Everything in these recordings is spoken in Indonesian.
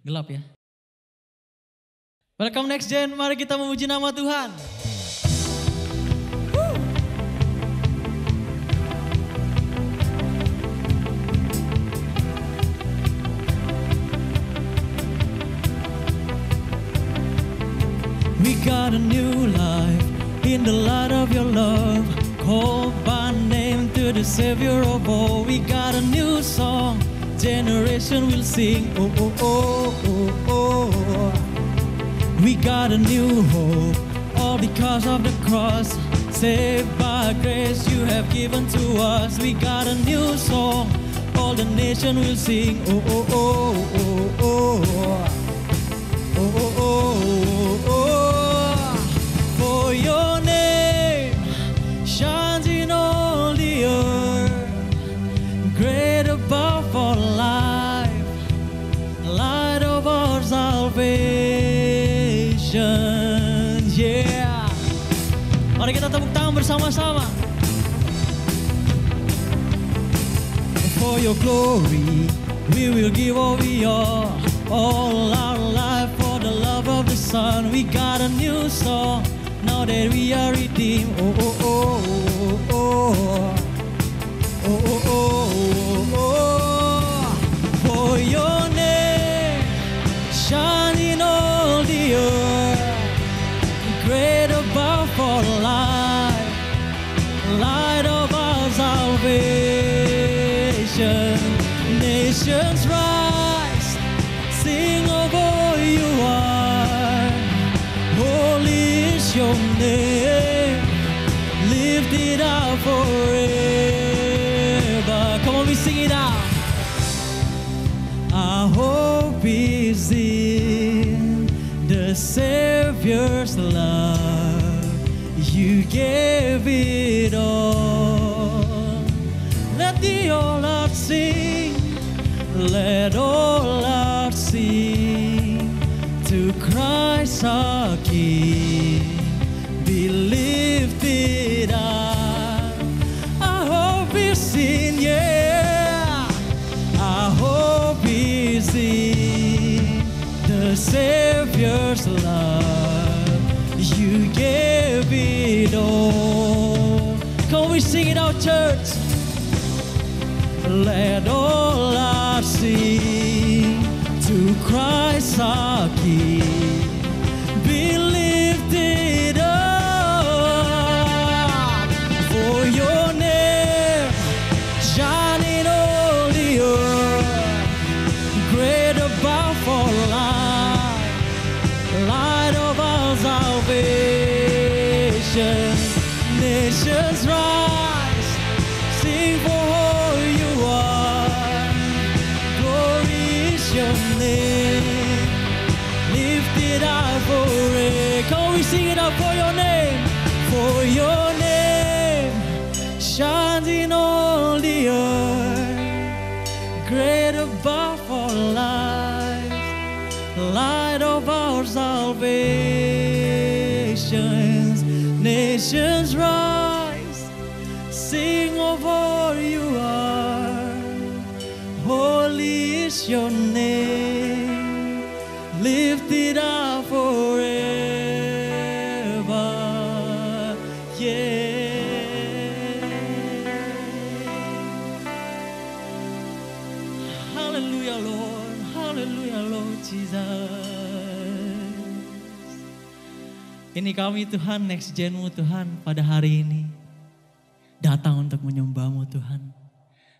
Gelap ya. Welcome next gen, mari kita memuji nama Tuhan. We got a new life in the light of your love, called by name to the Savior of all. We got a new song, generation will sing. Oh, oh, oh, oh, oh. We got a new hope, all because of the cross. Saved by grace you have given to us. We got a new song, all the nation will sing. Oh, oh, oh, oh, oh. Oh, oh, oh, oh. For your name shines in all the earth, great above all life, light of our salvation. Yeah. Mari kita tepuk tangan bersama-sama. For your glory, we will give all we are, all our life for the love of the Son. We got a new song, now that we are redeemed. Oh, oh, oh, oh, oh. Oh, oh, oh, oh. For your name shine in all the earth, great above all life, light of our salvation. Nations rise, sing of all you are. Holy is your name, lift it up forever. Come on, we sing it out. Our hope is in the Savior's love. You gave it all. Let the whole earth sing. Let all hearts sing to Christ our King. Be lifted up. Our hope is in, yeah. Our hope is in the Savior's love. You gave it all. Can we sing it out, church? Let all hearts sing to Christ our King. Be lifted up. For your name shine in all the earth, great above all life, light of our salvation. Nations rise, sing for all you are. Glory is your name, lifted up forever. Can we sing it up for your name? For your name shines in all the earth, great above all life, light of our salvations. Nations rise, sing of all you are. Holy is your name, lifted up forever. Yeah. Hallelujah, Lord. Hallelujah, Lord Jesus. Ini kami Tuhan, next gen-Mu Tuhan pada hari ini. Datang untuk menyembah-Mu Tuhan.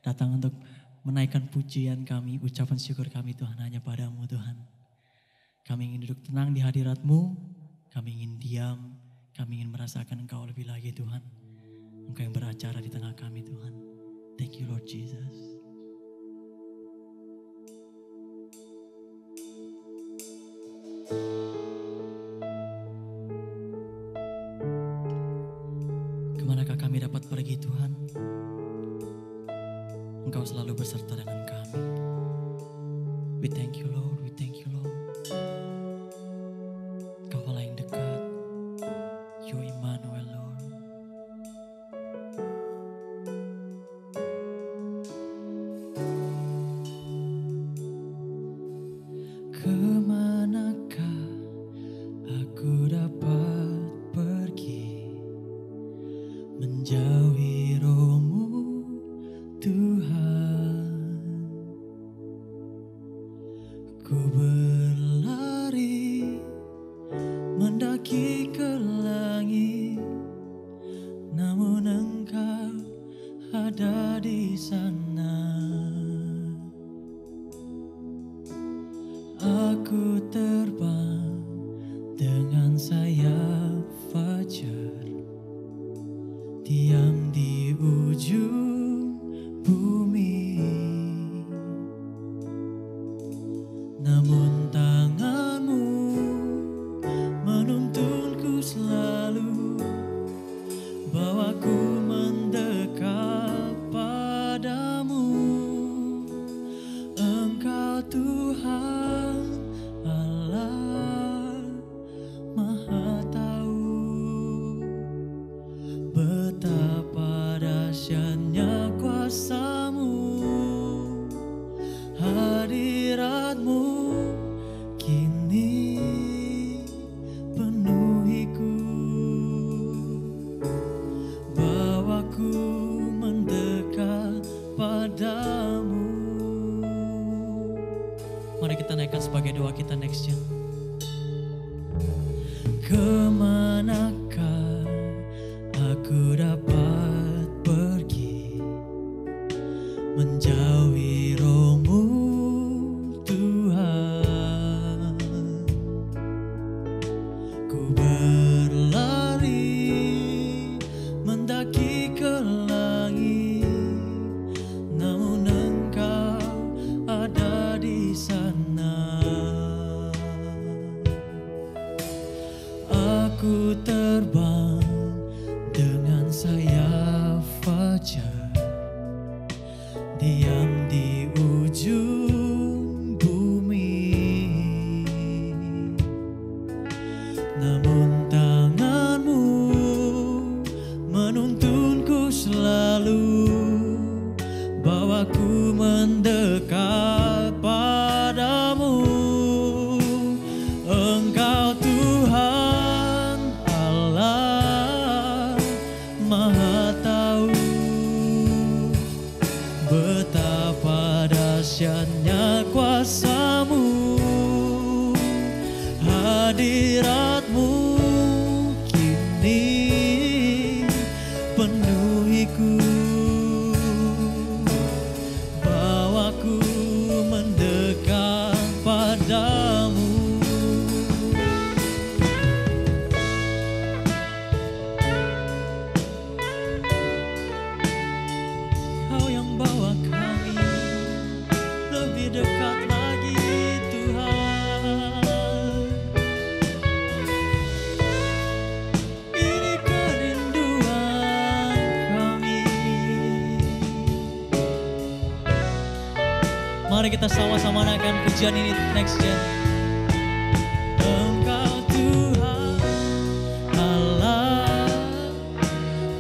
Datang untuk menaikkan pujian kami, ucapan syukur kami Tuhan hanya pada-Mu Tuhan. Kami ingin duduk tenang di hadirat-Mu. Kami ingin diam. Kami ingin merasakan Engkau lebih lagi Tuhan. Engkau yang beracara di tengah kami Tuhan. Thank you Lord Jesus. Kemanakah kami dapat pergi Tuhan? Engkau selalu beserta dengan kami. We thank you Lord, we thank you Lord. Kau Allah yang dekat, You Immanuel Lord. Ku Tuhan. Ku berlari mendaki ke langit, namun Engkau ada di sana. Aku terbang dengan sayap fajar, diam di ujung bumi, namun tanganmu menuntunku selalu, bawaku mendekat padamu. Engkau Tuhan Allah Maha Tahu, betapa dahsyatnya kuasa-Mu, hadirat-Mu kini penuhiku, bawaku mendekat padamu. Mari kita naikkan sebagai doa kita next gen. Kemanakah aku dapat pergi menjauhi Roh-Mu Tuhan? Ku berlari mendaki ke langit, namun Engkau ada di sana. Aku terbang dengan sayap fajar, diam di ujung bumi, namun tangan-Mu menuntunku selalu, bawaku mendekat padamu. Engkau Tuhan Allah Maha Tahu, betapa dahsyatnya kuasa-Mu, hadirat-Mu kini penuhiku, bawaku mendekat padamu. Kau yang bawa kami lebih dekat lagi Tuhan. Ini kerinduan kami. Mari kita sama-sama naikkan pujian ini next gen. Engkau Tuhan Allah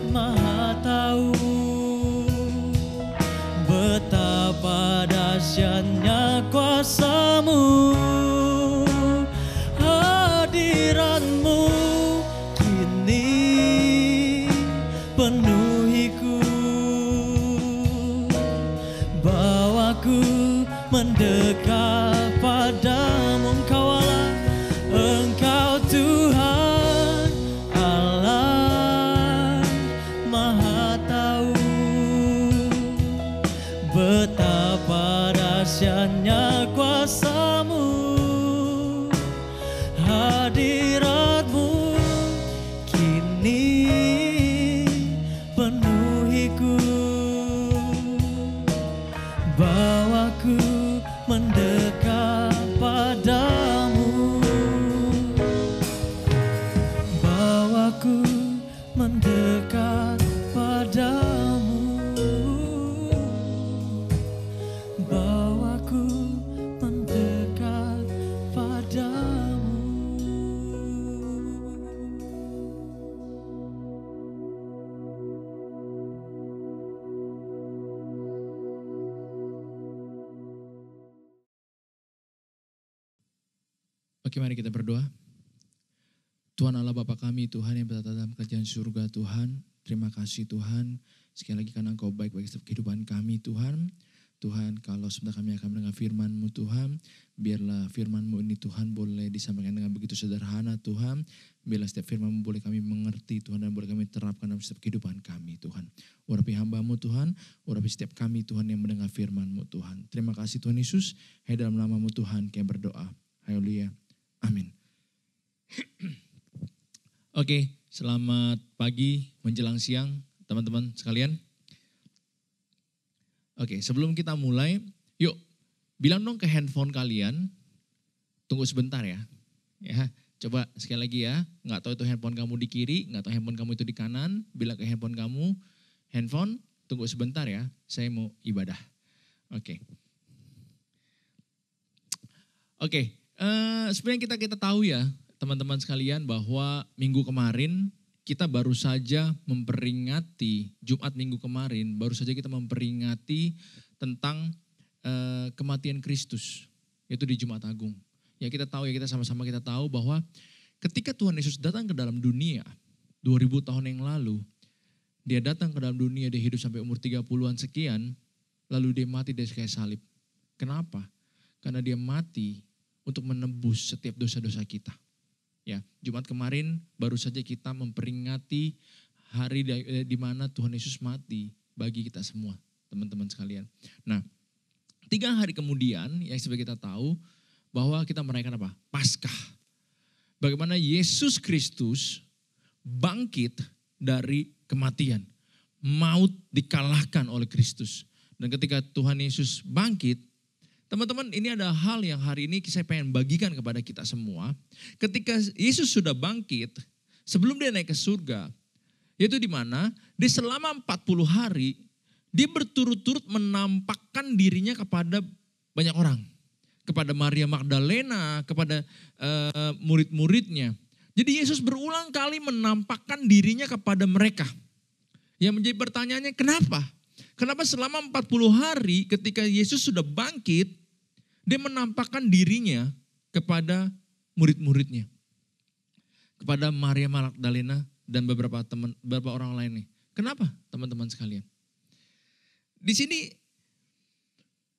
Maha Tahu, betapa dahsyatnya kuasa-Mu, hadirat-Mu kini penuhiku, bawaku mendekat padamu. Engkau Allah, Engkau Tuhan Allah Maha Tahu, betapa dahsyatnya kuasa-Mu, hadirat-Mu kini penuhiku, bawaku mendekat padamu, bawaku mendekat padamu, bawaku mendekat padamu. Oke, mari kita berdoa. Tuhan Allah Bapa kami, Tuhan yang berada dalam kerajaan surga, Tuhan, Terima kasih Tuhan. Sekali lagi karena Engkau baik bagi setiap kehidupan kami Tuhan. Tuhan, kalau sebentar kami akan mendengar firman-Mu Tuhan, biarlah firman-Mu ini Tuhan boleh disampaikan dengan begitu sederhana Tuhan. Biarlah setiap firman-Mu boleh kami mengerti Tuhan dan boleh kami terapkan dalam setiap kehidupan kami Tuhan. Urapi hamba-Mu Tuhan, urapi setiap kami Tuhan yang mendengar firman-Mu Tuhan. Terima kasih Tuhan Yesus, hanya dalam nama-Mu Tuhan kami berdoa. Haleluya, amin. Oke, selamat pagi menjelang siang teman-teman sekalian. Oke, sebelum kita mulai, yuk bilang dong ke handphone kalian, tunggu sebentar ya. Ya, coba sekali lagi ya, nggak tahu itu handphone kamu di kiri, nggak tahu handphone kamu itu di kanan, bilang ke handphone kamu, handphone tunggu sebentar ya, saya mau ibadah. Oke, sebenarnya kita tahu ya teman-teman sekalian bahwa minggu kemarin kita baru saja memperingati, Jumat minggu kemarin, baru saja kita memperingati tentang kematian Kristus, yaitu di Jumat Agung. Ya kita tahu ya, kita sama-sama kita tahu bahwa ketika Tuhan Yesus datang ke dalam dunia, 2000 tahun yang lalu, dia datang ke dalam dunia, dia hidup sampai umur 30-an sekian, lalu dia mati dari kayu salib. Kenapa? Karena dia mati untuk menebus setiap dosa-dosa kita. Ya, Jumat kemarin baru saja kita memperingati hari di mana Tuhan Yesus mati bagi kita semua, teman-teman sekalian. Nah, 3 hari kemudian yang seperti kita tahu bahwa kita merayakan apa? Paskah. Bagaimana Yesus Kristus bangkit dari kematian. Maut dikalahkan oleh Kristus. Dan ketika Tuhan Yesus bangkit, teman-teman, ini ada hal yang hari ini saya pengen bagikan kepada kita semua. Ketika Yesus sudah bangkit, sebelum dia naik ke surga, yaitu di mana dia selama 40 hari, dia berturut-turut menampakkan dirinya kepada banyak orang. Kepada Maria Magdalena, kepada murid-muridnya. Jadi Yesus berulang kali menampakkan dirinya kepada mereka. Yang menjadi pertanyaannya, kenapa? Kenapa selama 40 hari ketika Yesus sudah bangkit, dia menampakkan dirinya kepada murid-muridnya. Kepada Maria Magdalena dan beberapa orang lain nih. Kenapa teman-teman sekalian? Di sini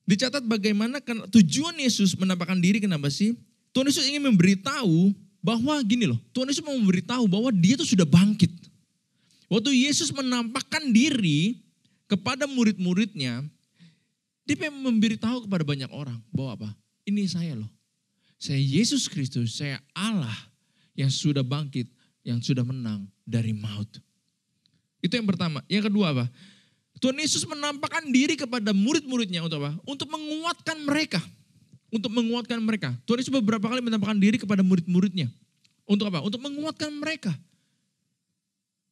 dicatat bagaimana tujuan Yesus menampakkan diri, kenapa sih? Tuhan Yesus ingin memberitahu bahwa gini loh, Tuhan Yesus mau memberitahu bahwa dia tuh sudah bangkit. Waktu Yesus menampakkan diri kepada murid-muridnya, dia pengen memberitahu kepada banyak orang bahwa apa? Ini saya loh. Saya Yesus Kristus, saya Allah yang sudah bangkit, yang sudah menang dari maut. Itu yang pertama. Yang kedua apa? Tuhan Yesus menampakkan diri kepada murid-muridnya untuk apa? Untuk menguatkan mereka. Untuk menguatkan mereka. Tuhan Yesus beberapa kali menampakkan diri kepada murid-muridnya. Untuk apa? Untuk menguatkan mereka.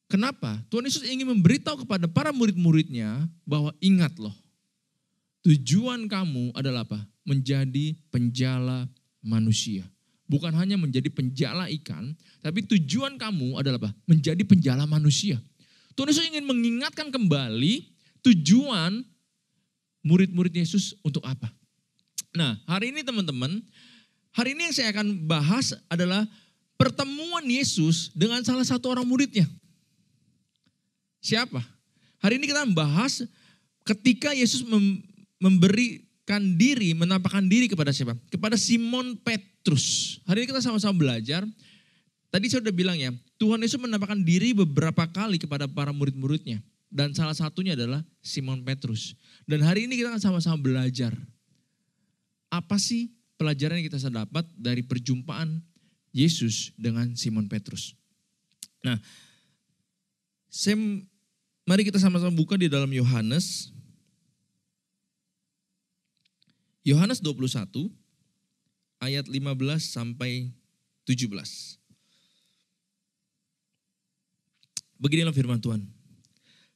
Kenapa? Tuhan Yesus ingin memberitahu kepada para murid-muridnya bahwa ingat loh. Tujuan kamu adalah apa? Menjadi penjala manusia. Bukan hanya menjadi penjala ikan, tapi tujuan kamu adalah apa? Menjadi penjala manusia. Tuhan Yesus ingin mengingatkan kembali tujuan murid-murid Yesus untuk apa. Nah, hari ini teman-teman, hari ini yang saya akan bahas adalah pertemuan Yesus dengan salah satu orang muridnya. Siapa? Hari ini kita membahas ketika Yesus memberikan diri, menampakkan diri kepada siapa? Kepada Simon Petrus. Hari ini kita sama-sama belajar. Tadi saya sudah bilang ya, Tuhan Yesus menampakkan diri beberapa kali kepada para murid-muridnya. Dan salah satunya adalah Simon Petrus. Dan hari ini kita akan sama-sama belajar. Apa sih pelajaran yang kita bisa dapat dari perjumpaan Yesus dengan Simon Petrus? Nah, mari kita sama-sama buka di dalam Yohanes 21 ayat 15 sampai 17. Beginilah firman Tuhan.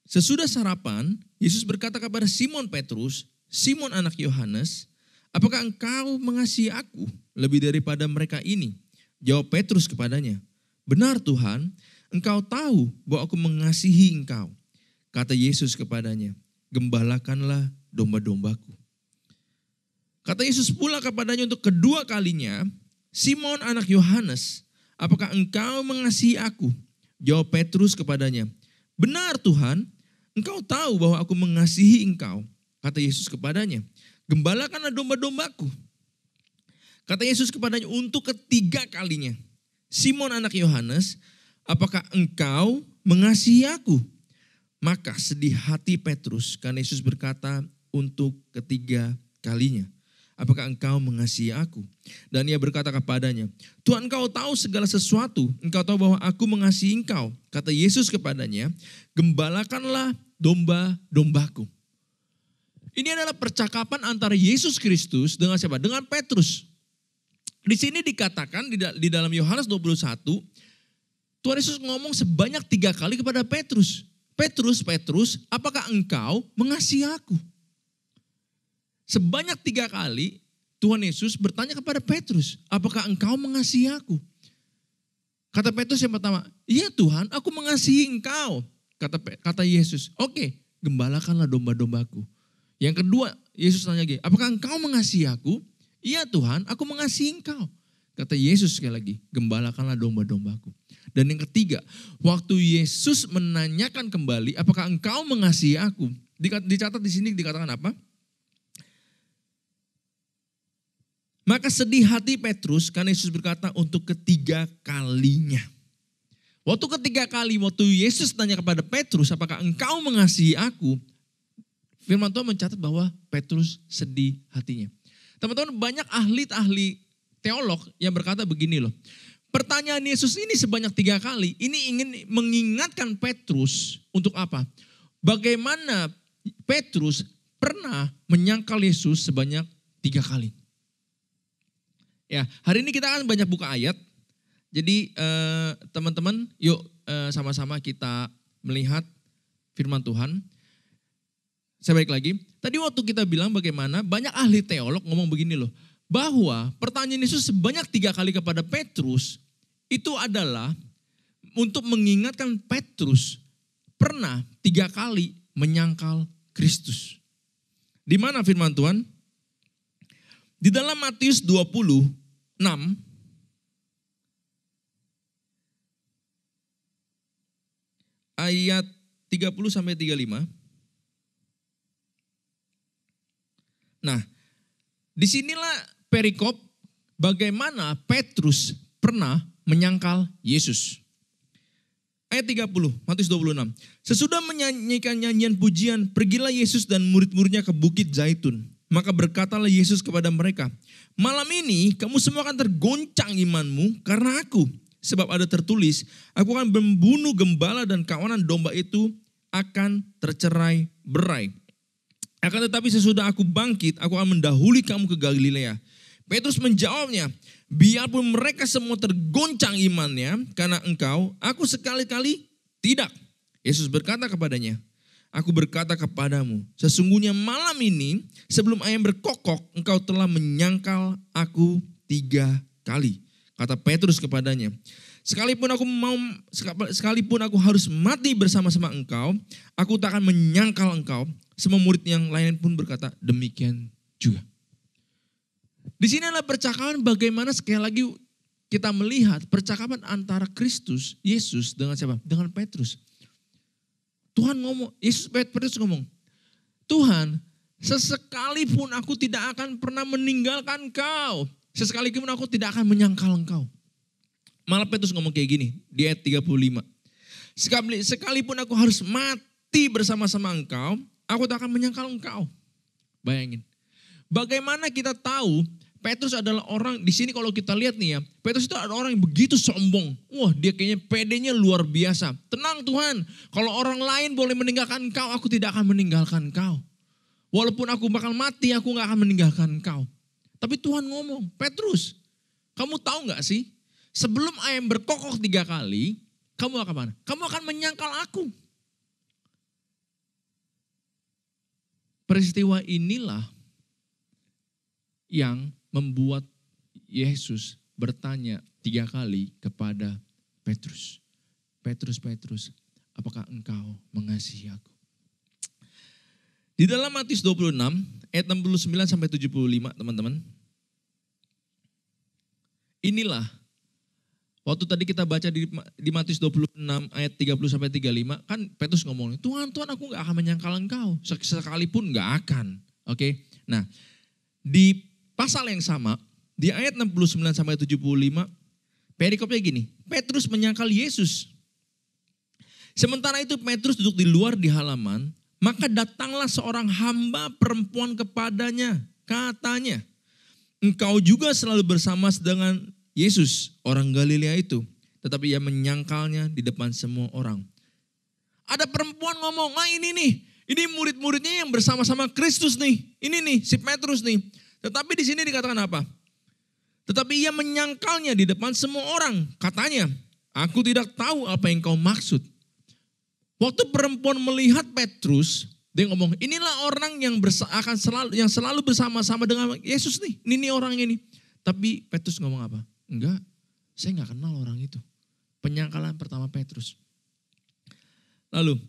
Sesudah sarapan, Yesus berkata kepada Simon Petrus, Simon anak Yohanes, apakah engkau mengasihi aku lebih daripada mereka ini? Jawab Petrus kepadanya, benar Tuhan, engkau tahu bahwa aku mengasihi engkau. Kata Yesus kepadanya, gembalakanlah domba-dombaku. Kata Yesus pula kepadanya untuk kedua kalinya, Simon anak Yohanes, apakah engkau mengasihi aku? Jawab Petrus kepadanya, Benar Tuhan, Engkau tahu bahwa aku mengasihi Engkau. Kata Yesus kepadanya, gembalakanlah domba-dombaku. Kata Yesus kepadanya untuk ketiga kalinya, Simon anak Yohanes, apakah engkau mengasihi aku? Maka sedih hati Petrus karena Yesus berkata untuk ketiga kalinya, apakah engkau mengasihi aku? Dan ia berkata kepadanya, Tuhan, engkau tahu segala sesuatu, engkau tahu bahwa aku mengasihi engkau. Kata Yesus kepadanya, gembalakanlah domba-dombaku. Ini adalah percakapan antara Yesus Kristus dengan siapa? Dengan Petrus. Di sini dikatakan di dalam Yohanes 21, Tuhan Yesus ngomong sebanyak 3 kali kepada Petrus. Petrus, apakah engkau mengasihi aku? Sebanyak 3 kali Tuhan Yesus bertanya kepada Petrus, apakah engkau mengasihi aku? Kata Petrus yang pertama, iya Tuhan, aku mengasihi engkau. Kata Yesus, oke, gembalakanlah domba-dombaku. Yang kedua, Yesus tanya lagi, apakah engkau mengasihi aku? Iya Tuhan, aku mengasihi engkau. Kata Yesus sekali lagi, gembalakanlah domba-dombaku. Dan yang ketiga, waktu Yesus menanyakan kembali, apakah engkau mengasihi aku? Dicatat di sini dikatakan apa? Maka sedih hati Petrus karena Yesus berkata untuk ketiga kalinya. Waktu ketiga kali, waktu Yesus tanya kepada Petrus, apakah engkau mengasihi aku? Firman Tuhan mencatat bahwa Petrus sedih hatinya. Teman-teman, banyak ahli teolog yang berkata begini loh. Pertanyaan Yesus ini sebanyak 3 kali, ini ingin mengingatkan Petrus untuk apa? Bagaimana Petrus pernah menyangkal Yesus sebanyak 3 kali. Ya, hari ini kita akan banyak buka ayat. Jadi teman-teman, yuk sama-sama kita melihat firman Tuhan. Saya balik lagi. Tadi waktu kita bilang bagaimana banyak ahli teolog ngomong begini loh. Bahwa pertanyaan Yesus sebanyak 3 kali kepada Petrus itu adalah untuk mengingatkan Petrus pernah 3 kali menyangkal Kristus. Di mana firman Tuhan? Di dalam Matius 26 ayat 30 sampai 35. Nah, disinilah perikop bagaimana Petrus pernah menyangkal Yesus. Ayat 30, Matius 26. Sesudah menyanyikan nyanyian pujian, pergilah Yesus dan murid-muridnya ke Bukit Zaitun. Maka berkatalah Yesus kepada mereka, malam ini kamu semua akan tergoncang imanmu karena aku. Sebab ada tertulis, aku akan membunuh gembala dan kawanan domba itu akan tercerai berai. Akan tetapi sesudah aku bangkit, aku akan mendahului kamu ke Galilea. Petrus menjawabnya, biarpun mereka semua tergoncang imannya karena engkau, aku sekali-kali tidak. Yesus berkata kepadanya, aku berkata kepadamu, sesungguhnya malam ini sebelum ayam berkokok, engkau telah menyangkal aku 3 kali. Kata Petrus kepadanya, sekalipun aku harus mati bersama-sama engkau, aku tak akan menyangkal engkau. Semua murid yang lain pun berkata demikian juga. Di sini adalah percakapan bagaimana sekali lagi kita melihat percakapan antara Kristus, Yesus dengan siapa? Dengan Petrus. Tuhan ngomong, Petrus ngomong, Tuhan, sesekalipun aku tidak akan pernah meninggalkan engkau. Sesekalipun aku tidak akan menyangkal engkau. Malah Petrus ngomong kayak gini di ayat 35. Sekalipun aku harus mati bersama-sama engkau, aku tak akan menyangkal engkau. Bayangin. Bagaimana kita tahu Petrus adalah orang, di sini kalau kita lihat nih ya, Petrus itu adalah orang yang begitu sombong. Wah, dia kayaknya pedenya luar biasa. Tenang Tuhan, kalau orang lain boleh meninggalkan engkau, aku tidak akan meninggalkan engkau. Walaupun aku bakal mati, aku gak akan meninggalkan engkau. Tapi Tuhan ngomong, Petrus, kamu tahu gak sih, sebelum ayam berkokok 3 kali, kamu akan mana? Kamu akan menyangkal aku. Peristiwa inilah yang membuat Yesus bertanya 3 kali kepada Petrus. Petrus, apakah engkau mengasihi aku? Di dalam Matius 26 ayat 69 sampai 75 teman-teman. Inilah Waktu tadi kita baca di Matius 26 ayat 30 sampai 35, kan Petrus ngomong, Tuhan, aku gak akan menyangkal engkau, sekalipun gak akan. Oke. Nah, di pasal yang sama, di ayat 69 sampai 75, perikopnya gini, Petrus menyangkal Yesus. Sementara itu Petrus duduk di luar di halaman, maka datanglah seorang hamba perempuan kepadanya, katanya, engkau juga selalu bersama dengan Yesus, orang Galilea itu. Tetapi ia menyangkalnya di depan semua orang. Ada perempuan ngomong, ini murid-muridnya yang bersama-sama Kristus nih. Ini nih, si Petrus nih. Tetapi di sini dikatakan apa? Tetapi ia menyangkalnya di depan semua orang. Katanya, aku tidak tahu apa yang kau maksud. Waktu perempuan melihat Petrus, dia ngomong, inilah orang yang selalu bersama-sama dengan Yesus nih. Ini orang ini. Tapi Petrus ngomong apa? Enggak, saya gak kenal orang itu. Penyangkalan pertama Petrus. Lalu,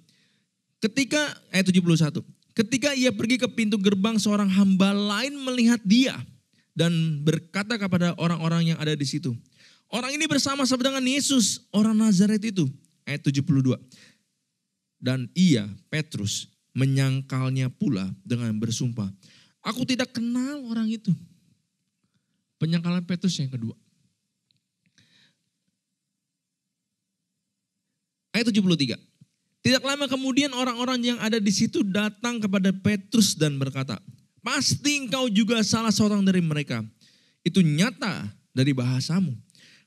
ayat 71. Ketika ia pergi ke pintu gerbang, seorang hamba lain melihat dia dan berkata kepada orang-orang yang ada di situ. Orang ini bersama-sama dengan Yesus, orang Nazaret itu. Ayat 72. Dan ia, Petrus, menyangkalnya pula dengan bersumpah, aku tidak kenal orang itu. Penyangkalan Petrus yang kedua. Ayat 73. Tidak lama kemudian orang-orang yang ada di situ datang kepada Petrus dan berkata, pasti engkau juga salah seorang dari mereka. Itu nyata dari bahasamu.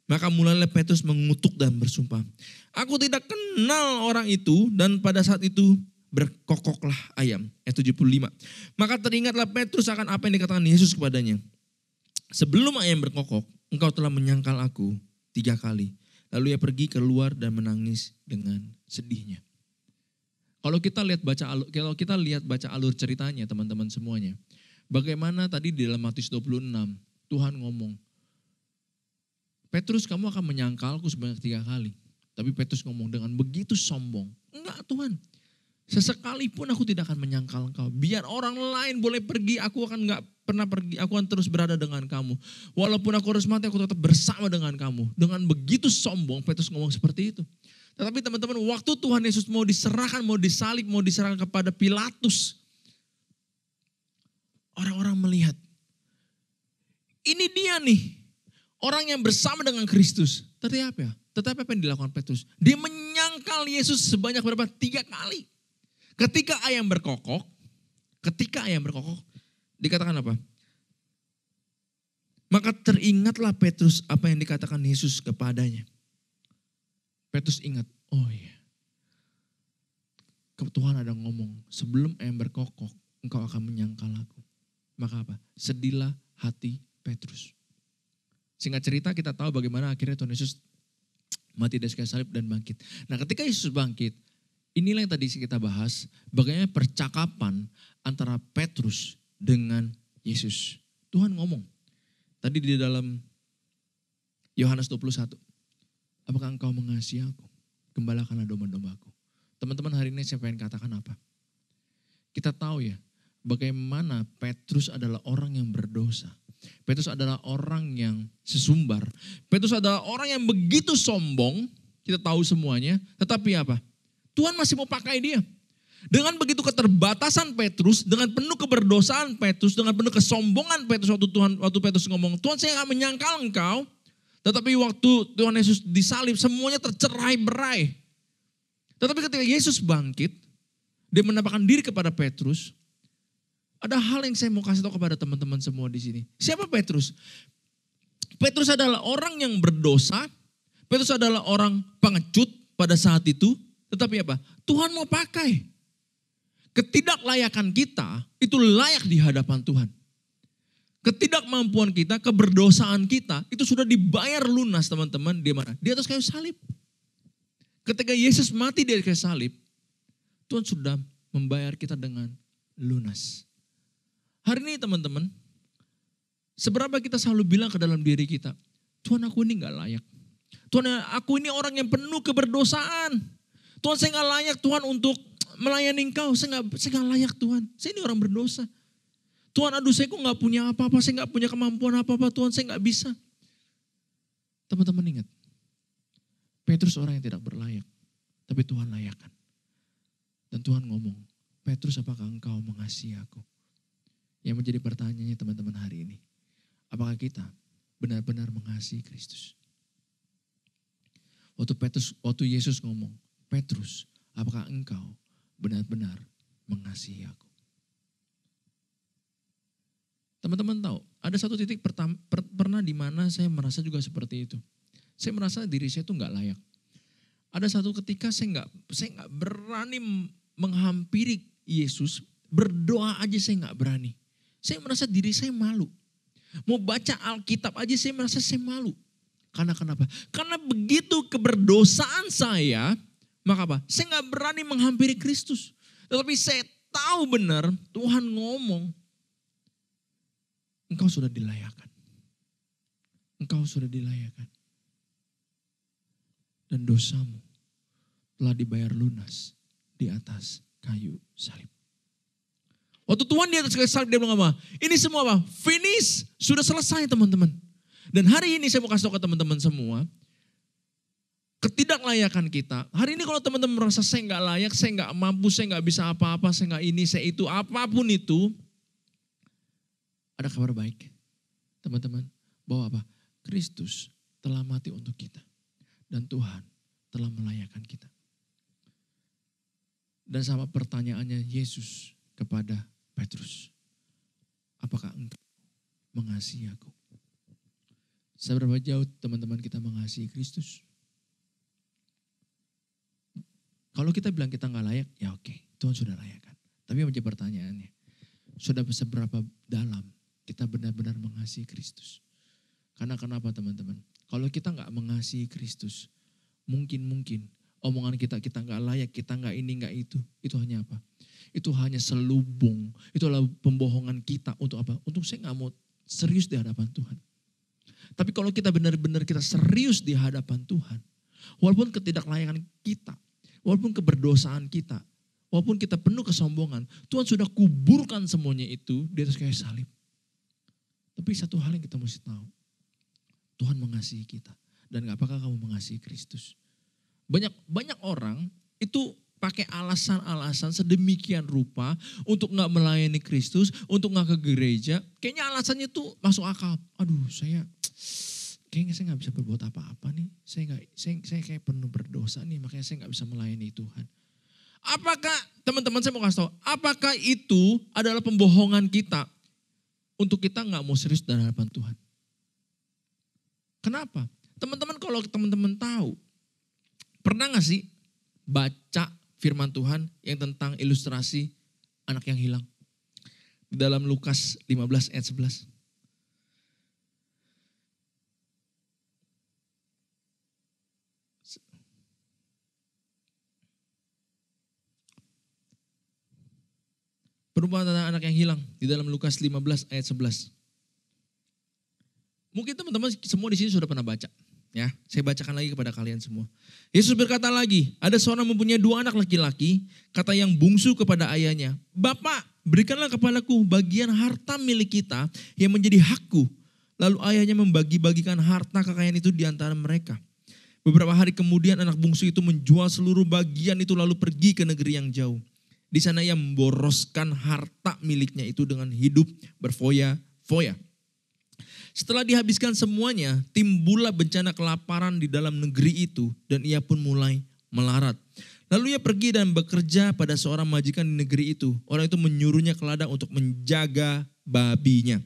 Maka mulailah Petrus mengutuk dan bersumpah, aku tidak kenal orang itu, dan pada saat itu berkokoklah ayam. Ayat 75. Maka teringatlah Petrus akan apa yang dikatakan Yesus kepadanya. Sebelum ayam berkokok, engkau telah menyangkal aku 3 kali. Lalu ia pergi keluar dan menangis dengan sedihnya. Kalau kita lihat baca alur ceritanya teman-teman semuanya. Bagaimana tadi di dalam Matius 26 Tuhan ngomong, Petrus, kamu akan menyangkalku sebanyak 3 kali. Tapi Petrus ngomong dengan begitu sombong, enggak Tuhan, sesekalipun aku tidak akan menyangkal engkau. Biar orang lain boleh pergi, aku akan enggak pernah pergi, aku akan terus berada dengan kamu. Walaupun aku harus mati, aku tetap bersama dengan kamu. Dengan begitu sombong Petrus ngomong seperti itu. Tetapi teman-teman, waktu Tuhan Yesus mau diserahkan, mau disalib, mau diserahkan kepada Pilatus, orang-orang melihat, ini dia nih, orang yang bersama dengan Kristus. Tetapi apa yang dilakukan Petrus? Dia menyangkal Yesus sebanyak berapa? 3 kali. Ketika ayam berkokok, dikatakan apa? Maka teringatlah Petrus apa yang dikatakan Yesus kepadanya. Petrus ingat, oh iya, Tuhan ada ngomong, sebelum ayam berkokok, engkau akan menyangkal aku. Maka apa? Sedihlah hati Petrus. Singkat cerita, kita tahu bagaimana akhirnya Tuhan Yesus mati dari kayu salib dan bangkit. Nah, ketika Yesus bangkit, inilah yang tadi kita bahas, bagaimana percakapan antara Petrus dengan Yesus. Tuhan ngomong, tadi di dalam Yohanes 21, apakah engkau mengasihi aku? Gembalakanlah domba-dombaku. Teman-teman, hari ini saya pengen katakan apa? Kita tahu ya, bagaimana Petrus adalah orang yang berdosa. Petrus adalah orang yang sesumbar. Petrus adalah orang yang begitu sombong, kita tahu semuanya. Tetapi apa? Tuhan masih mau pakai dia. Dengan begitu keterbatasan Petrus, dengan penuh keberdosaan Petrus, dengan penuh kesombongan Petrus waktu Petrus ngomong, Tuhan, saya akan menyangkal engkau. Tetapi waktu Tuhan Yesus disalib, semuanya tercerai-berai. Tetapi ketika Yesus bangkit, dia menampakkan diri kepada Petrus. Ada hal yang saya mau kasih tahu kepada teman-teman semua di sini. Siapa Petrus? Petrus adalah orang yang berdosa. Petrus adalah orang pengecut pada saat itu. Tetapi apa? Tuhan mau pakai. Ketidaklayakan kita itu layak di hadapan Tuhan. Ketidakmampuan kita, keberdosaan kita itu sudah dibayar lunas teman-teman. Di mana? Di atas kayu salib. Ketika Yesus mati di atas kayu salib, Tuhan sudah membayar kita dengan lunas. Hari ini teman-teman, seberapa kita selalu bilang ke dalam diri kita, Tuhan, aku ini gak layak. Tuhan, aku ini orang yang penuh keberdosaan. Tuhan, saya gak layak Tuhan untuk melayani engkau. Saya gak layak Tuhan. Saya ini orang berdosa. Tuhan, aduh saya kok gak punya apa-apa. Saya gak punya kemampuan apa-apa. Tuhan, saya gak bisa. Teman-teman ingat, Petrus orang yang tidak berlayak, tapi Tuhan layakkan. Dan Tuhan ngomong, Petrus apakah engkau mengasihi aku? Yang menjadi pertanyaannya teman-teman hari ini, apakah kita benar-benar mengasihi Kristus? Waktu Yesus ngomong, Petrus, apakah engkau benar-benar mengasihi aku? Teman-teman tahu, ada satu titik pernah di mana saya merasa juga seperti itu. Saya merasa diri saya itu nggak layak. Ada satu ketika saya nggak berani menghampiri Yesus, berdoa aja saya nggak berani. Saya merasa diri saya malu. Mau baca Alkitab aja saya merasa saya malu. Karena kenapa? Karena begitu keberdosaan saya, maka apa? Saya nggak berani menghampiri Kristus. Tetapi saya tahu benar Tuhan ngomong, engkau sudah dilayakkan. Engkau sudah dilayakkan. Dan dosamu telah dibayar lunas di atas kayu salib. Waktu Tuhan di atas kayu salib dia bilang apa? Ini semua apa? Finish. Sudah selesai teman-teman. Dan hari ini saya mau kasih tahu ke teman-teman semua. Ketidaklayakan kita. Hari ini kalau teman-teman merasa saya nggak layak, saya nggak mampu, saya nggak bisa apa-apa, saya nggak ini, saya itu, apapun itu. Ada kabar baik. Teman-teman, bahwa apa? Kristus telah mati untuk kita. Dan Tuhan telah melayakkan kita. Dan sama pertanyaannya Yesus kepada Petrus. Apakah engkau mengasihi aku? Seberapa jauh teman-teman kita mengasihi Kristus? Kalau kita bilang kita gak layak, ya oke, Tuhan sudah layakkan. Tapi yang menjadi pertanyaannya, sudah seberapa dalam kita benar-benar mengasihi Kristus? Karena kenapa teman-teman? Kalau kita gak mengasihi Kristus, mungkin omongan kita gak layak, kita gak ini, gak itu hanya apa? Itu hanya selubung, itu adalah pembohongan kita untuk apa? Untuk saya gak mau serius di hadapan Tuhan. Tapi kalau kita benar-benar kita serius di hadapan Tuhan, walaupun ketidaklayakan kita, walaupun keberdosaan kita, walaupun kita penuh kesombongan, Tuhan sudah kuburkan semuanya itu di atas kayu salib. Tapi satu hal yang kita mesti tahu, Tuhan mengasihi kita. Dan apakah kamu mengasihi Kristus? Banyak orang itu pakai alasan-alasan sedemikian rupa untuk gak melayani Kristus, untuk gak ke gereja. Kayaknya alasannya tuh masuk akal. Aduh kayaknya saya gak bisa berbuat apa-apa nih. Saya kayak penuh berdosa nih, makanya saya gak bisa melayani Tuhan. Apakah, teman-teman saya mau kasih tahu, apakah itu adalah pembohongan kita untuk kita gak mau serius dalam hadapan Tuhan? Kenapa? Teman-teman kalau teman-teman tahu, pernah gak sih baca firman Tuhan yang tentang ilustrasi anak yang hilang? Di dalam Lukas 15 ayat 11. Perumpamaan tentang anak yang hilang di dalam Lukas 15 ayat 11. Mungkin teman-teman semua di sini sudah pernah baca. Ya, saya bacakan lagi kepada kalian semua. Yesus berkata lagi, ada seorang mempunyai 2 anak laki-laki, kata yang bungsu kepada ayahnya, Bapak, berikanlah kepadaku bagian harta milik kita yang menjadi hakku. Lalu ayahnya membagi-bagikan harta kekayaan itu di antara mereka. Beberapa hari kemudian anak bungsu itu menjual seluruh bagian itu lalu pergi ke negeri yang jauh. Di sana ia memboroskan harta miliknya itu dengan hidup berfoya-foya. Setelah dihabiskan semuanya, timbullah bencana kelaparan di dalam negeri itu dan ia pun mulai melarat. Lalu ia pergi dan bekerja pada seorang majikan di negeri itu. Orang itu menyuruhnya ke ladang untuk menjaga babinya.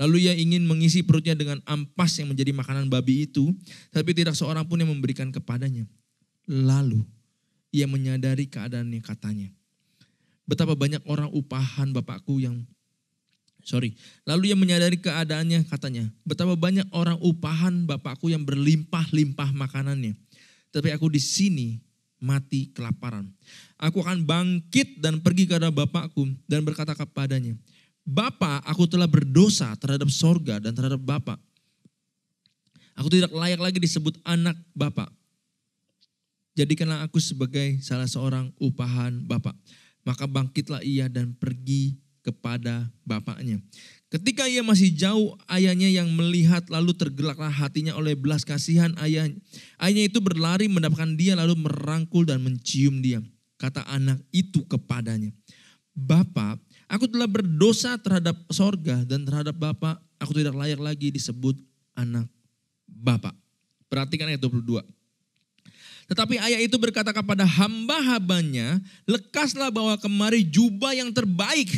Lalu ia ingin mengisi perutnya dengan ampas yang menjadi makanan babi itu, tapi tidak seorang pun yang memberikan kepadanya. Lalu ia menyadari keadaannya, katanya, betapa banyak orang upahan bapakku yang Lalu ia menyadari keadaannya, katanya, betapa banyak orang upahan bapakku yang berlimpah-limpah makanannya. Tapi aku di sini mati kelaparan. Aku akan bangkit dan pergi ke arah bapakku dan berkata kepadanya, Bapa, aku telah berdosa terhadap sorga dan terhadap Bapak. Aku tidak layak lagi disebut anak Bapak. Jadikanlah aku sebagai salah seorang upahan Bapak. Maka bangkitlah ia dan pergi kepada bapaknya. Ketika ia masih jauh, ayahnya yang melihat lalu tergeraklah hatinya oleh belas kasihan ayah. Ayahnya itu berlari mendapatkan dia lalu merangkul dan mencium dia. Kata anak itu kepadanya, Bapa, aku telah berdosa terhadap sorga dan terhadap Bapa. Aku tidak layak lagi disebut anak Bapa. Perhatikan ayat 22. Tetapi ayah itu berkata kepada hamba-hambanya, lekaslah bawa kemari jubah yang terbaik.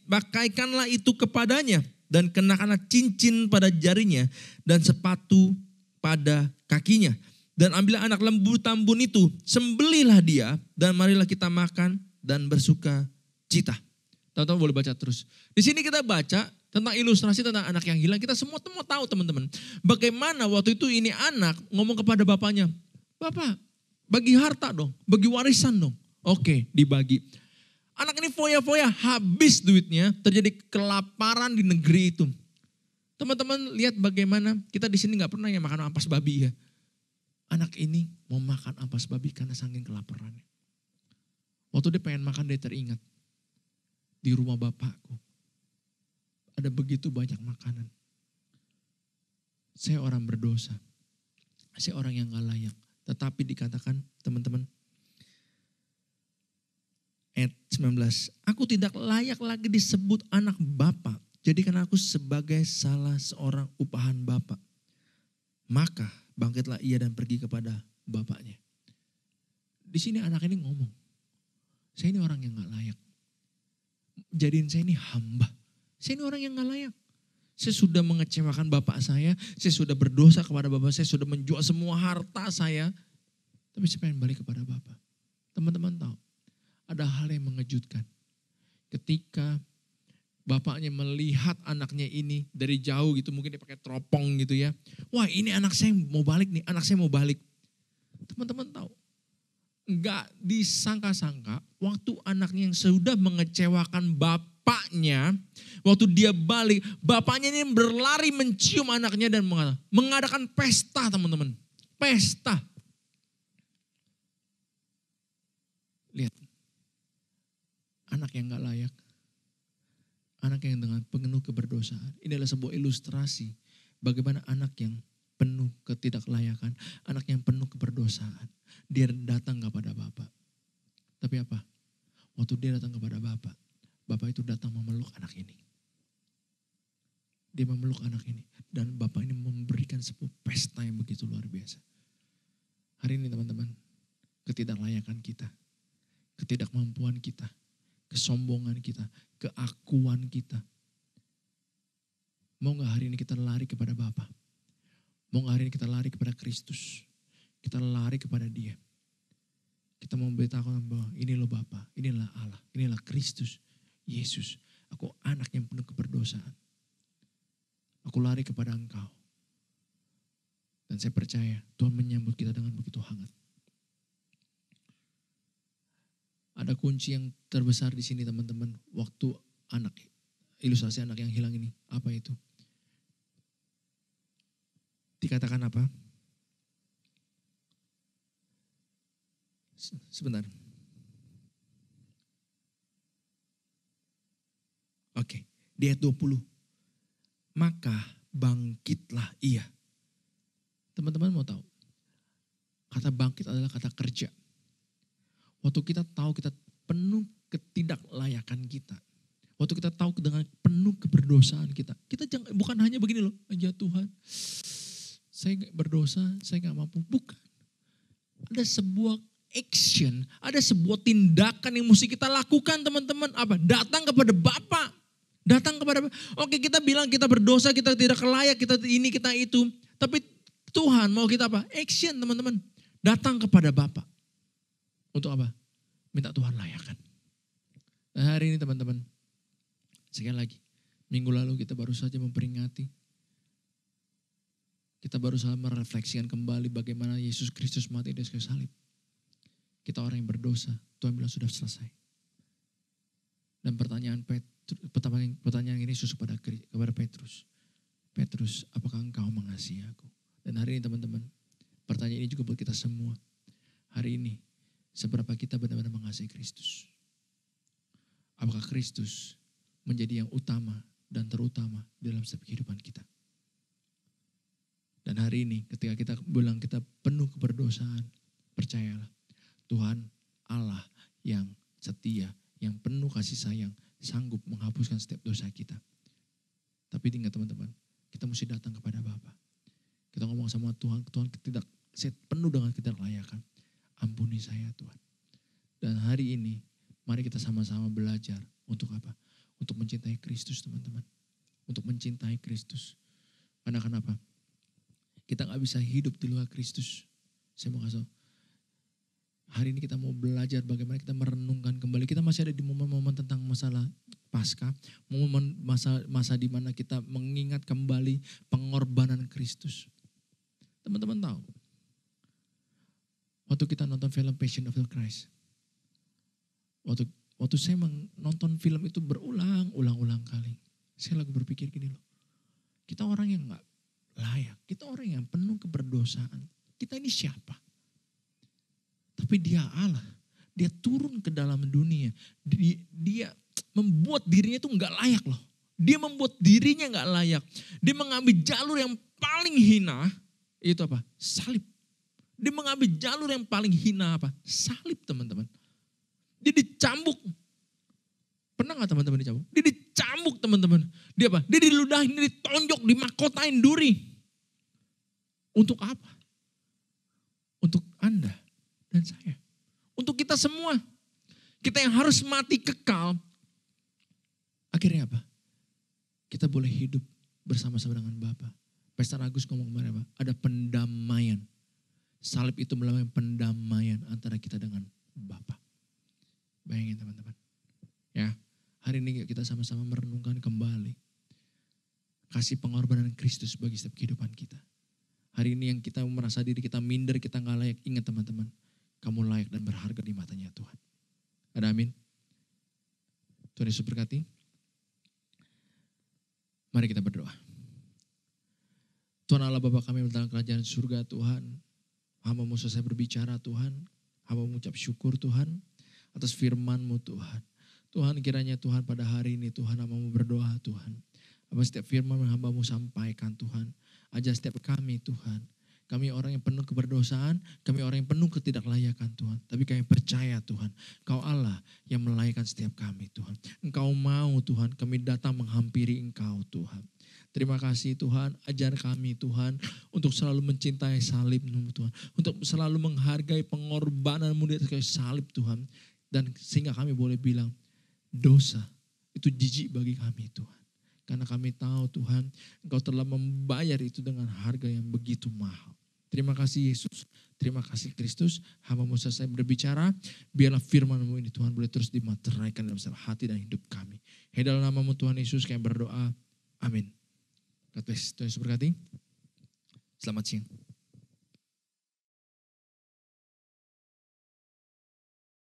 Pakaikanlah itu kepadanya dan kenakanlah cincin pada jarinya dan sepatu pada kakinya. Dan ambillah anak lembu tambun itu, sembelihlah dia dan marilah kita makan dan bersuka cita. Teman-teman boleh baca terus. Di sini kita baca tentang ilustrasi tentang anak yang hilang. Kita semua tahu teman-teman. Bagaimana waktu itu ini anak ngomong kepada bapaknya, Bapak bagi harta dong, bagi warisan dong. Oke, dibagi. Anak ini foya-foya, habis duitnya, terjadi kelaparan di negeri itu. Teman-teman lihat bagaimana kita di sini nggak pernah yang makan ampas babi ya. Anak ini mau makan ampas babi karena saking kelaparannya. Waktu dia pengen makan dia teringat. Di rumah bapakku ada begitu banyak makanan. Saya orang berdosa. Saya orang yang gak layak. Tetapi dikatakan teman-teman. Ayat 19. Aku tidak layak lagi disebut anak Bapa. Jadikan aku sebagai salah seorang upahan Bapa. Maka bangkitlah ia dan pergi kepada bapaknya. Di sini anak ini ngomong. Saya ini orang yang gak layak. Jadiin saya ini hamba. Saya ini orang yang gak layak. Saya sudah mengecewakan bapak saya sudah berdosa kepada bapak saya sudah menjual semua harta saya. Tapi saya pengen balik kepada bapak. Teman-teman tahu, ada hal yang mengejutkan. Ketika bapaknya melihat anaknya ini dari jauh gitu, mungkin dia pakai teropong gitu ya. Wah ini anak saya mau balik nih, anak saya mau balik. Teman-teman tahu, enggak disangka-sangka waktu anaknya yang sudah mengecewakan bapaknya, waktu dia balik, bapaknya ini berlari mencium anaknya dan mengadakan pesta teman-teman. Pesta. Lihat, anak yang gak layak, anak yang dengan penuh keberdosaan. Ini adalah sebuah ilustrasi bagaimana anak yang penuh ketidaklayakan, anak yang penuh keberdosaan. Dia datang kepada Bapa. Tapi apa? Waktu dia datang kepada Bapa, Bapa itu datang memeluk anak ini. Dia memeluk anak ini. Dan Bapa ini memberikan sebuah pesta yang begitu luar biasa. Hari ini teman-teman, ketidaklayakan kita, ketidakmampuan kita, kesombongan kita, keakuan kita. Mau gak hari ini kita lari kepada Bapa? Mau gak hari ini kita lari kepada Kristus? Kita lari kepada Dia. Kita mau memberitakan bahwa ini loh Bapa, inilah Allah, inilah Kristus, Yesus. Aku anak yang penuh keberdosaan. Aku lari kepada Engkau. Dan saya percaya Tuhan menyambut kita dengan begitu hangat. Ada kunci yang terbesar di sini teman-teman. Waktu anak, ilustrasi anak yang hilang ini. Apa itu? Dikatakan apa? Sebentar. Oke, di ayat 20. Maka bangkitlah ia. Teman-teman mau tahu? Kata bangkit adalah kata kerja. Waktu kita tahu kita penuh ketidaklayakan kita. Waktu kita tahu dengan penuh keberdosaan kita. Kita jangan, bukan hanya begini loh. Ya Tuhan, saya berdosa, saya gak mampu. Bukan. Ada sebuah action, ada sebuah tindakan yang mesti kita lakukan teman-teman. Apa? Datang kepada Bapa. Datang kepada Bapa. Oke, kita bilang kita berdosa, kita tidak layak, kita ini, kita itu. Tapi Tuhan mau kita apa? Action teman-teman. Datang kepada Bapa. Untuk apa? Minta Tuhan layakan. Nah hari ini teman-teman, sekali lagi, minggu lalu kita baru saja memperingati. Kita baru saja merefleksikan kembali bagaimana Yesus Kristus mati di kayu salib. Kita orang yang berdosa, Tuhan bilang sudah selesai. Dan pertanyaan ini Yesus kepada Petrus. Petrus, apakah engkau mengasihi aku? Dan hari ini teman-teman, pertanyaan ini juga buat kita semua. Hari ini, seberapa kita benar-benar mengasihi Kristus? Apakah Kristus menjadi yang utama dan terutama dalam setiap kehidupan kita. Dan hari ini ketika kita bilang kita penuh keberdosaan, percayalah Tuhan Allah yang setia, yang penuh kasih sayang, sanggup menghapuskan setiap dosa kita. Tapi ingat teman-teman, kita mesti datang kepada Bapa. Kita ngomong sama Tuhan, Tuhan saya penuh dengan ketidaklayakan. Ampuni saya Tuhan. Dan hari ini, mari kita sama-sama belajar untuk apa? Untuk mencintai Kristus teman-teman. Untuk mencintai Kristus. Karena kenapa? Kita gak bisa hidup di luar Kristus. Saya mau kasih tahu. Hari ini kita mau belajar bagaimana kita merenungkan kembali. Kita masih ada di momen-momen tentang masalah Paskah. Momen masa di mana kita mengingat kembali pengorbanan Kristus. Teman-teman tahu. Waktu kita nonton film Passion of the Christ. Waktu saya nonton film itu berulang kali. Saya lagi berpikir gini loh. Kita orang yang gak layak. Kita orang yang penuh keberdosaan. Kita ini siapa? Tapi dia Allah. Dia turun ke dalam dunia. Dia membuat dirinya itu gak layak loh. Dia membuat dirinya gak layak. Dia mengambil jalur yang paling hina. Itu apa? Salib. Dia mengambil jalur yang paling hina apa? Salib teman-teman. Dia dicambuk. Pernah gak teman-teman dicambuk? Dia dicambuk teman-teman. Dia apa? Dia diludahin, dia ditonjok, dimakotain duri. Untuk apa? Untuk Anda dan saya. Untuk kita semua. Kita yang harus mati kekal. Akhirnya apa? Kita boleh hidup bersama-sama dengan Bapa. Pastor Agus ngomong kemarin apa? Ada pendamaian. Salib itu melakukan pendamaian antara kita dengan Bapa. Bayangin teman-teman. Ya, hari ini kita sama-sama merenungkan kembali kasih pengorbanan Kristus bagi setiap kehidupan kita. Hari ini yang kita merasa diri kita minder, kita gak layak. Ingat teman-teman, kamu layak dan berharga di matanya Tuhan. Ada amin? Tuhan Yesus berkati. Mari kita berdoa. Tuhan Allah Bapa kami dalam kerajaan surga Tuhan. Hamba-Mu selesai berbicara Tuhan. Hamba mengucap syukur Tuhan atas firman-Mu Tuhan. Tuhan kiranya Tuhan pada hari ini Tuhan hamba-Mu berdoa Tuhan. Apa setiap firman yang hamba-Mu sampaikan Tuhan. Ajar setiap kami Tuhan. Kami orang yang penuh keberdosaan. Kami orang yang penuh ketidaklayakan Tuhan. Tapi kami percaya Tuhan. Engkau Allah yang melayakkan setiap kami Tuhan. Engkau mau Tuhan kami datang menghampiri Engkau Tuhan. Terima kasih Tuhan, ajar kami Tuhan untuk selalu mencintai salib-Mu Tuhan. Untuk selalu menghargai pengorbanan-Mu di atas salib Tuhan. Dan sehingga kami boleh bilang dosa itu jijik bagi kami Tuhan. Karena kami tahu Tuhan Engkau telah membayar itu dengan harga yang begitu mahal. Terima kasih Yesus, terima kasih Kristus. Hamba-Mu selesai berbicara, biarlah firman-Mu ini Tuhan boleh terus dimateraikan dalam setiap hati dan hidup kami. Dalam nama-Mu Tuhan Yesus kami berdoa, amin. God bless. Tuhan Yesus berkati. Selamat siang.